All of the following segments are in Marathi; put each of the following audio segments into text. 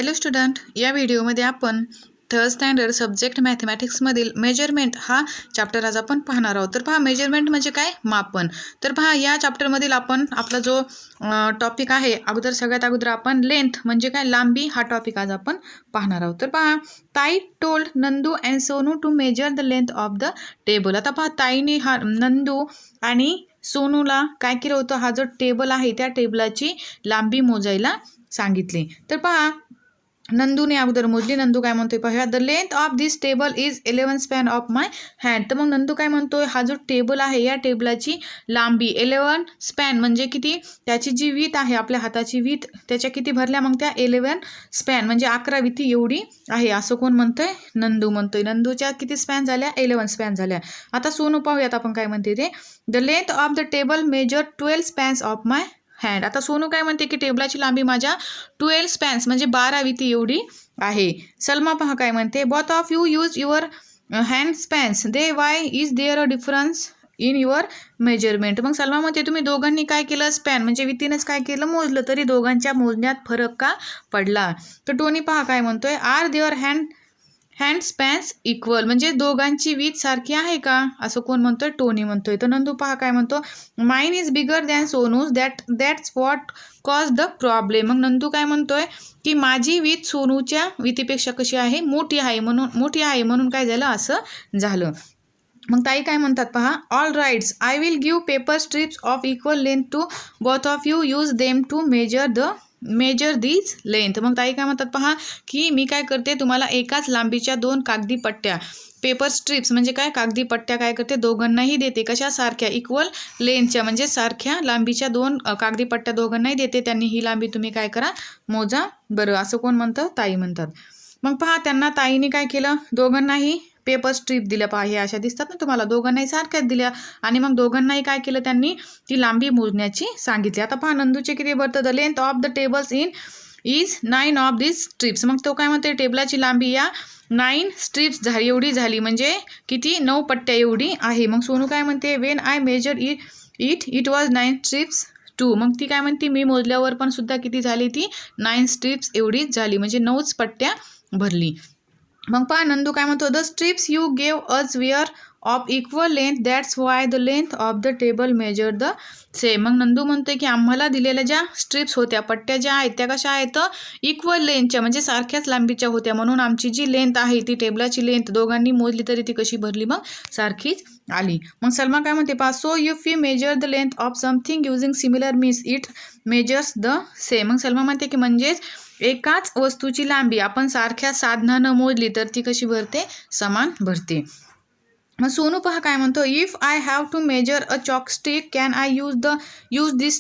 हॅलो स्टुडंट, या व्हिडिओमध्ये आपण थर्ड स्टँडर्ड सब्जेक्ट मॅथमॅटिक्समधील मेजरमेंट हा चॅप्टर आज आपण पाहणार आहोत. तर पहा, मेजरमेंट म्हणजे काय? मापन. तर पहा, या चॅप्टरमधील आपण आपला जो टॉपिक आहे, सगळ्यात अगोदर आपण लेंथ म्हणजे काय, लांबी, हा टॉपिक आज आपण पाहणार आहोत. तर पहा, ताई told Nandu and Sonu to measure the length of the table. आता पहा, ताईने हा नंदू आणि सोनूला काय केलं होतं, हा जो टेबल आहे त्या टेबलाची लांबी मोजायला सांगितली. तर पहा, नंदूने अगोदर मोजली. नंदू काय म्हणतोय पहा, the length of this table is 11 span of my hand. तर मग नंदू काय म्हणतोय, हा जो टेबल आहे या टेबलाची लांबी 11 स्पॅन म्हणजे किती, त्याची जी वीथ आहे, आपल्या हाताची वीथ त्याच्या किती भरल्या, मग त्या 11 स्पॅन म्हणजे 11 विथी एवढी आहे, असं कोण म्हणतोय? नंदू म्हणतोय. नंदूच्या किती स्पॅन झाल्या? 11 स्पॅन झाल्या. आता सोनू पाहूयात आपण काय म्हणते ते. The length of the table measure 12 spans of my hand. आता सोनू काय म्हणते की टेबलाची लांबी माझ्या 12 स्पॅन्स म्हणजे 12 विथी एवढी आहे. सलमा पहा काय म्हणते, both of you use your hand spans, then why is there a difference in your measurement. मग सलमा म्हणते, तुम्ही दोघांनी काय केलं, स्पॅन म्हणजे विथीनच काय केलं, मोजलं, तरी दोघांच्या मोजण्यात फरक का पडला? तर टोनी पहा काय म्हणतोय, are their hand spans equal म्हणजे दोघांची वीथ सारखी आहे का, असं कोण म्हणतोय? टोनी म्हणतोय. तर नंदू पहा काय म्हणतो, mine is bigger than सोनूज, that's what cause the problem. मग नंदू काय म्हणतोय की माझी वीथ सोनूच्या वीथीपेक्षा कशी आहे, मोठी आहे म्हणून काय झालं, असं झालं. मग ताई काय म्हणतात पहा, all rights, I will give paper strips of equal length to both of you, use them to measure these length. मग ताई काय म्हणतात पहा, की मी काय करते, तुम्हाला एकाच लांबीच्या 2 कागदी पट्ट्या, पेपर स्ट्रिप्स म्हणजे काय, कागदी पट्ट्या काय करते, दोघांनाही देते. कशा? सारख्या, इक्वल लेंथच्या म्हणजे सारख्या लांबीच्या 2 कागदी पट्ट्या दोघांनाही देते. त्यांनी ही लांबी तुम्ही काय करा, मोजा बरं, असं कोण म्हणतं? ताई म्हणतात. मग पहा, त्यांना ताईने काय केलं, दोघांनाही पेपर स्ट्रीप दिल्या. पहा, हे अशा दिसतात ना तुम्हाला, दोघांनाही सारख्याच दिल्या आणि मग दोघांनाही काय केलं, त्यांनी ती लांबी मोजण्याची सांगितली. आता पहा, नंदूचे किती भरतं, the length of the tables is 9 of this strips. मग तो काय म्हणते, टेबलाची लांबी या 9 स्ट्रिप्स झाली, एवढी झाली म्हणजे किती, 9 पट्ट्या एवढी आहे. मग सोनू काय म्हणते, when I measure it was 9 strips too. मग ती काय म्हणते, मी मोजल्यावर पण सुद्धा किती झाली, ती 9 स्ट्रिप्स एवढीच झाली म्हणजे 9च पट्ट्या भरली. मग पहा, नंदू काय म्हणतो, the strips you gave us were of equal length, that's why the length of the table measure the same. मग नंदू म्हणतोय की आम्हाला दिलेल्या ज्या स्ट्रिप्स होत्या, पट्ट्या ज्या आहेत, त्या कशा आहेत, इक्वल लेंथच्या म्हणजे सारख्याच लांबीच्या होत्या, म्हणून आमची जी लेंथ आहे, ती टेबलाची लेंथ दोघांनी मोजली तरी ती कशी भरली, मग सारखीच आली. मग सलमा काय म्हणते पहा, so if you major the length of something using similar means it measures the same. मग सलमा म्हणते की म्हणजेच एकाच वस्तूची लांबी आपण सारख्या साधनानं मोजली तर ती कशी भरते, समान भरते. मग सोनू पहा काय म्हणतो, if I have to measure a chalk stick can I use this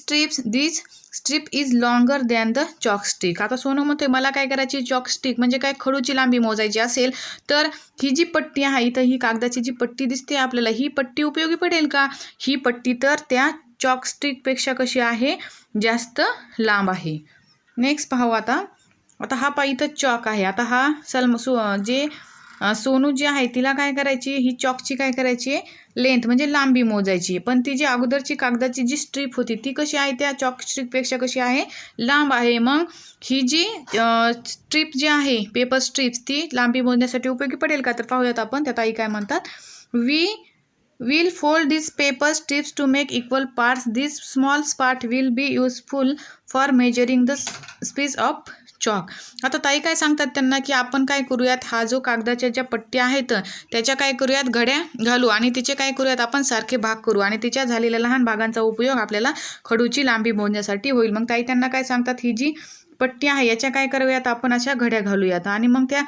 strip is longer than the chalk stick. आता सोनू म्हणतोय, मला काय करायची, चॉकस्टिक म्हणजे काय, खडूची लांबी मोजायची असेल तर ही जी पट्टी आहे, इथं ही कागदाची जी पट्टी दिसते आपल्याला, ही पट्टी उपयोगी पडेल का? ही पट्टी तर त्या चॉकस्टिकपेक्षा कशी आहे, जास्त लांब आहे. नेक्स्ट पाहू आता हा पहा, इथं चॉक आहे. आता हा सोनू जी आहे, तिला काय करायची, ही चॉकची काय करायची, लेंथ म्हणजे लांबी मोजायची. पण ती जी अगोदरची कागदाची जी स्ट्रीप होती, ती कशी आहे, त्या चॉक स्ट्रीपपेक्षा कशी आहे, लांब आहे. मग ही जी स्ट्रीप जी आहे, पेपर स्ट्रीप्स, ती लांबी मोजण्यासाठी उपयोगी पडेल का? तर पाहूयात आपण, त्या ताई काय म्हणतात, We'll fold these paper strips to make equal parts. This small part will be useful for measuring the piece of chalk. आता ताई काय सांगतात त्यांना, की आपण काय करूयात, हा जो कागदाच्या ज्या पट्ट्या आहेत त्याच्या काय करूयात, घड्या घालू आणि तिचे काय करूयात, आपण सारखे भाग करू आणि तिच्या झालेल्या लहान भागांचा उपयोग आपल्याला खडूची लांबी मोजण्यासाठी होईल. मग ताई त्यांना काय सांगतात, ही जी पट्टी आहे याच्या काय करूयात, आपण अशा घड्या घालूयात आणि मग त्या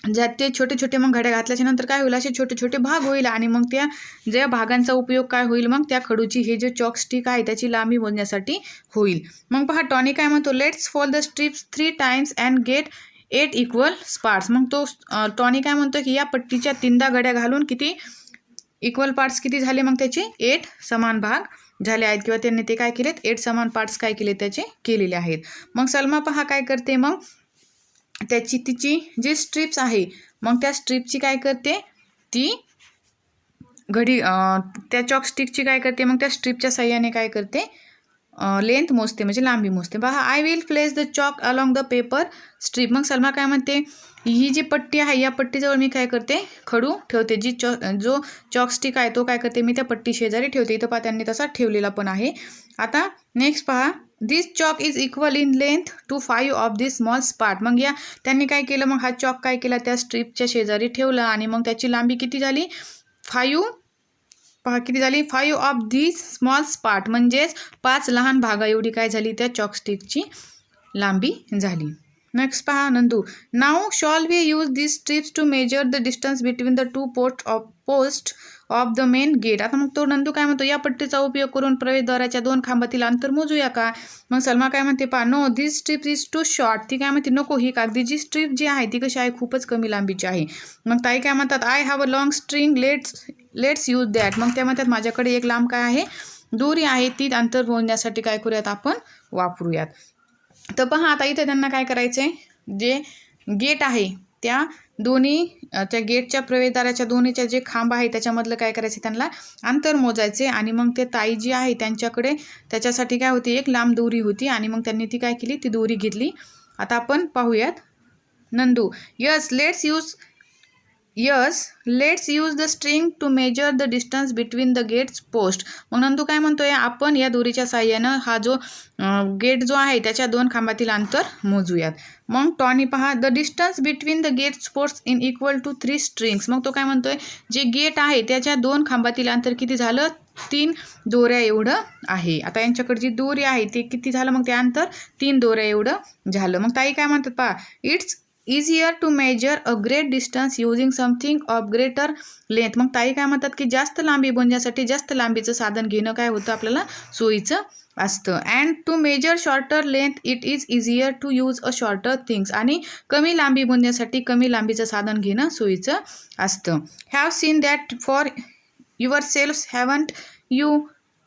ज्यात ते छोटे छोटे मग घड्या घातल्याच्या नंतर काय होईल, असे छोटे छोटे भाग होईल आणि मग त्या ज्या भागांचा उपयोग काय होईल, मग त्या खडूची हे जे चॉकस्टिक आहे त्याची लांबी मोजण्यासाठी होईल. मग पहा, टॉनी काय म्हणतो, let's fold the strips 3 times and get 8 equal parts. मग तो टॉनी काय म्हणतो की या पट्टीच्या 3दा घड्या घालून किती इक्वल पार्ट्स किती झाले, मग त्याचे 8 समान भाग झाले आहेत, किंवा त्यांनी ते काय केलेत, 8 समान पार्ट्स काय केले, त्याचे केलेले आहेत. मग सलमा पहा काय करते, मग तिची जी स्ट्रिप्स आहे, मग त्या स्ट्रिपची काय करते, ती त्या चॉकस्टिकची काय करते, मग त्या स्ट्रिपच्या साह्याने काय करते, लेंथ मोजते म्हणजे लांबी मोजते. पहा, I will place the chalk along the paper strip. मग सलमा काय म्हणते, ही जी पट्टी आहे या पट्टीजवळ मी काय करते, खडू ठेवते. जो चॉकस्टिक आहे तो काय करते, मी त्या पट्टी शेजारी ठेवते. इथं पहा त्यांनी तसा ठेवलेला पण आहे. आता नेक्स्ट पहा, this chalk is equal in length to 5 of this small part. मग या त्यांनी काय केलं, मग हा चॉक काय केला, त्या स्ट्रीपच्या शेजारी ठेवला आणि मग त्याची लांबी किती झाली, 5. पहा किती झाली, 5 ऑफ दिस स्मॉल स्पार्ट, म्हणजेच 5 लहान भागा एवढी काय झाली त्या चॉकस्टिकची लांबी झाली. नेक्स्ट पहा Nandu, now shall we use this strips to measure the distance between the 2 post of the main gate. आता मग तो नंदू काय म्हणतो, या पट्टीचा उपयोग करून प्रवेशद्वाराच्या 2 खांबातील अंतर मोजूया का. मग सलमा काय म्हणते, पहा, no this strip is too short. ती काय म्हणते, नको, ही कागदी जी स्ट्रिप जी आहे ती कशी आहे, खूपच कमी लांबीची आहे. मग ताई काय म्हणतात, I have a long string, let's use that. मग त्या म्हणतात, माझ्याकडे एक लांब काय आहे, दोरी आहे, ती अंतर मोजण्यासाठी काय करूयात, आपण वापरूयात. तर पहा आता इथे त्यांना काय करायचं आहे, जे गेट आहे त्या त्या गेटच्या प्रवेशद्वाराच्या दोन्हीच्या जे खांब आहे त्याच्यामधलं काय करायचं, त्यांना अंतर मोजायचे. आणि मग ते ताई जी आहे त्यांच्याकडे त्याच्यासाठी काय होती, एक लांब दोरी होती आणि मग त्यांनी ती काय केली, ती दोरी घेतली. आता आपण पाहूयात. Nandu, yes let's use the string to measure the distance between the gates post. मग नंदू काय म्हणतोय, आपण या दोरीच्या साहाय्यानं हा जो गेट जो आहे त्याच्या 2 खांबातील अंतर मोजूयात. मग टॉनी पहा, the distance between the gates post in equal to 3 strings. मग तो काय म्हणतोय, जे गेट आहे त्याच्या 2 खांबातील अंतर किती झालं, 3 दोऱ्या एवढं आहे. आता यांच्याकडे जी दोरी आहे ते किती झालं, मग ते अंतर 3 दोऱ्या एवढं झालं. मग ताई काय म्हणतात, पहा, it's easier to measure a great distance using something of greater length. मग ताई काय म्हणतात की जास्त लांबी मोजण्यासाठी जास्त लांबीचं साधन घेणं काय होतं आपल्याला सोयीचं असतं. And to measure shorter length it is easier to use a shorter things. आणि कमी लांबी मोजण्यासाठी कमी लांबीचं साधन घेणं सोयीचं असतं. Have seen that for your self haven't you.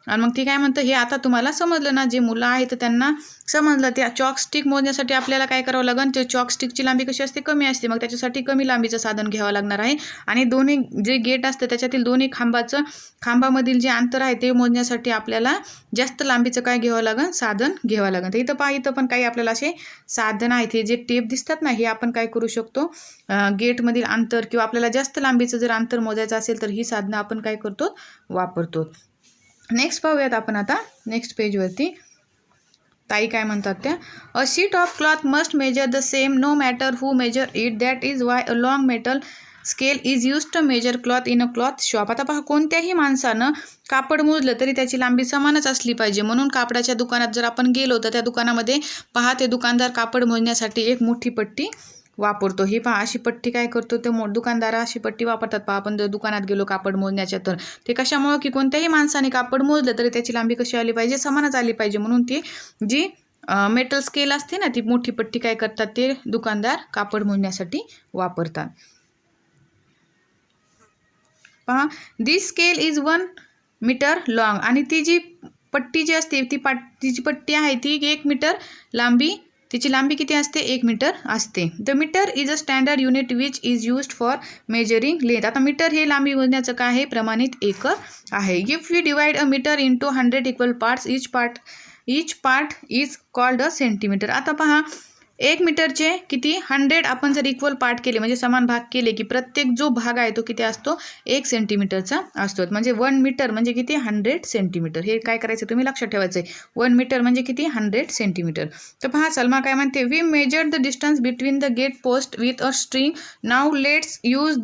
आणि मग ती काय म्हणतं, हे आता तुम्हाला समजलं ना, जे मुलं आहेत त्यांना समजलं. त्या चॉकस्टिक मोजण्यासाठी आपल्याला काय करावं लागेल, ते चॉकस्टिकची लांबी कशी असते, कमी असते. मग त्याच्यासाठी कमी लांबीचं साधन घ्यावं लागणार आहे. आणि दोन्ही जे गेट असतं त्याच्यातील दोन्ही खांबामधील जे अंतर आहे ते मोजण्यासाठी आपल्याला जास्त लांबीचं काय घ्यावं लागेल, साधन घ्यावं लागेल. तर इथं पहा, इथं पण काही आपल्याला असे साधन आहेत, हे जे टेप दिसतात ना, हे आपण काय करू शकतो, गेटमधील अंतर किंवा आपल्याला जास्त लांबीचं जर अंतर मोजायचं असेल तर ही साधनं आपण काय करतो, वापरतो. नेक्स्ट पाहूयात आपण आता नेक्स्ट पेजवरती. ताई काय म्हणतात त्या, a sheet of cloth must measure the same no matter who measure it. That is why a long metal scale is use to measure cloth in a cloth shop. आता पहा, कोणत्याही माणसानं कापड मोजलं तरी त्याची लांबी समानच असली पाहिजे. म्हणून कापडाच्या दुकानात जर आपण गेलो तर त्या दुकानामध्ये पहा, ते दुकानदार कापड मोजण्यासाठी एक मोठी पट्टी वापरतो. ही पहा, अशी पट्टी काय करतो, ते दुकानदार अशी पट्टी वापरतात. पहा, आपण जर दुकानात गेलो कापड मोजण्याच्या तर ते कशामुळं, की कोणत्याही माणसाने कापड मोजलं तरी त्याची लांबी कशी आली पाहिजे, समानच आली पाहिजे. म्हणून ती जी मेटल स्केल असते ना, ती मोठी पट्टी काय करतात, ते दुकानदार कापड मोजण्यासाठी वापरतात. पहा, दिस स्केल इज 1 मीटर लॉंग. आणि ती जी पट्टी जी असते तिची पट्टी आहे ती 1 मीटर लांबी, तिची लांबी किती असते, 1 मीटर असते. The metre is a standard unit which is used for measuring length. आता मीटर हे लांबी मोजण्याचं काय आहे, प्रमाणित एकक आहे. If we divide a metre into 100 equal parts, each part is called a centimetre. आता पहा, 1 मीटरचे किती 100 आपण जर इक्वल पार्ट केले म्हणजे समान भाग केले की प्रत्येक जो भाग आहे तो किती असतो, 1 सेंटीमीटरचा असतो. म्हणजे 1 मीटर म्हणजे किती 100 सेंटीमीटर. हे काय करायचं तुम्ही लक्षात ठेवायचं आहे. 1 मीटर म्हणजे किती 100 सेंटीमीटर. तर पहा, सलमा काय म्हणते, we measure the distance between the gate post with a string. Now let's use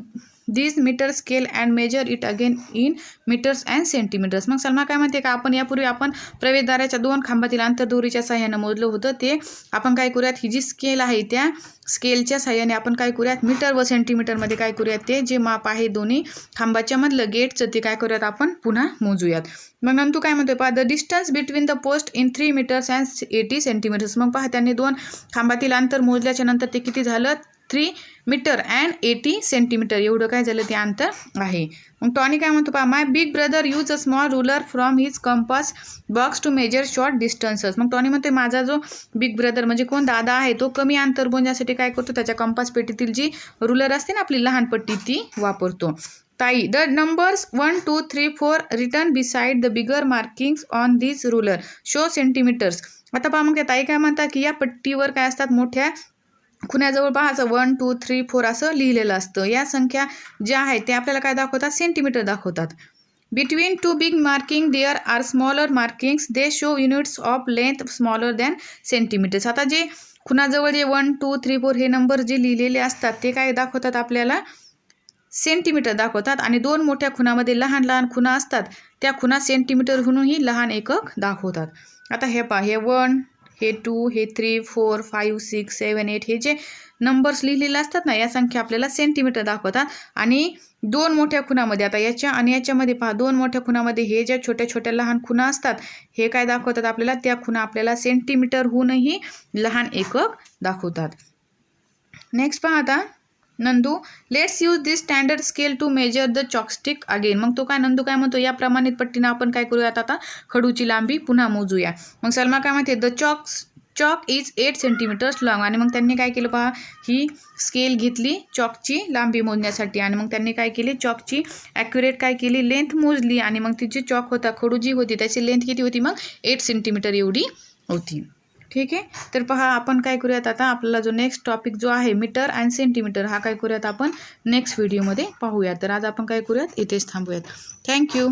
this metre scale and measure it again in metres and centimetres. मग सलमा काय म्हणते, का आपण यापूर्वी आपण प्रवेशद्वाराच्या 2 खांबातील अंतर दोरीच्या साह्यानं मोजलं होतं, ते आपण काय करूयात, ही जी स्केल आहे त्या स्केलच्या साह्याने आपण काय करूयात, मीटर व सेंटीमीटरमध्ये काय करूयात, ते जे माप आहे दोन्ही खांबाच्या मधलं गेटचं ते काय करूयात, आपण पुन्हा मोजूयात. मग नंतर काय म्हणतोय, पहा, the distance between the post in 3 metres and 80 centimetres. मग पहा, त्यांनी 2 खांबातील अंतर मोजल्याच्या नंतर ते किती झालं, 3 मीटर अँड 80 सेंटीमीटर एवढं काय झालं ते अंतर आहे. मग टॉनी काय म्हणतो, पहा, my big brother use a small ruler from his compass box to measure short distances. मग टॉनी म्हणते, माझा जो बिग ब्रदर म्हणजे कोण, दादा आहे, तो कमी अंतर मोजण्यासाठी काय करतो, त्याच्या कंपास पेटीतील जी रुलर असते ना आपली लहान पट्टी ती वापरतो. ताई, the numbers 1, 2, 3, 4 written beside the bigger markings on this ruler show centimetres. आता पहा मग त्या ताई काय म्हणतात की या पट्टीवर काय असतात, मोठ्या खुण्याजवळ पहा असं 1, 2, 3, 4 असं लिहिलेलं असतं. या संख्या ज्या आहेत ते आपल्याला काय दाखवतात, सेंटीमीटर दाखवतात. Between two big marking there are smaller markings they show units of length smaller than centimetres. आता जे खुणाजवळ जे 1, 2, 3, 4 हे नंबर जे लिहिलेले असतात ते काय दाखवतात, आपल्याला सेंटीमीटर दाखवतात. आणि दोन मोठ्या खुणामध्ये लहान लहान खुणा असतात, त्या खुणा सेंटीमीटरहूनही लहान एकक दाखवतात. आता हे पहा, हे 1, हे 2, हे 3, 4, 5, 6, 7, 8 हे जे नंबर्स लिहिलेले असतात ना, या संख्या आपल्याला सेंटीमीटर दाखवतात. आणि दोन मोठ्या खुणामध्ये, आता याच्या आणि याच्यामध्ये पहा, दोन मोठ्या खुणामध्ये हे ज्या छोट्या छोट्या लहान खुणा असतात हे काय दाखवतात आपल्याला, त्या खुणा आपल्याला सेंटीमीटरहूनही लहान एकक दाखवतात. नेक्स्ट पहा आता Nandu, let's use this standard scale to measure the chalk stick again. मग तो काय नंदू काय म्हणतो, या प्रमाणित पट्टीनं आपण काय करूयात, आता खडूची लांबी पुन्हा मोजूया. मग सलमा काय म्हणते, the chalk is 8 centimetres long. आणि मग त्यांनी काय केलं पहा, ही स्केल घेतली चॉकची लांबी मोजण्यासाठी. आणि मग त्यांनी काय केली, चॉकची ॲक्युरेट काय केली, लेंथ मोजली. आणि मग तिची चॉक होता, खडू जी होती त्याची लेंथ किती होती, मग 8 सेंटीमीटर एवढी होती. ठीक आहे. तर पहा आपण काय करूयात, आता आपल्याला जो नेक्स्ट टॉपिक जो आहे मीटर अँड सेंटीमीटर हा काय करूयात आपण नेक्स्ट व्हिडिओमध्ये पाहूयात. तर आज आपण काय करूयात, इथेच थांबूयात. थँक्यू.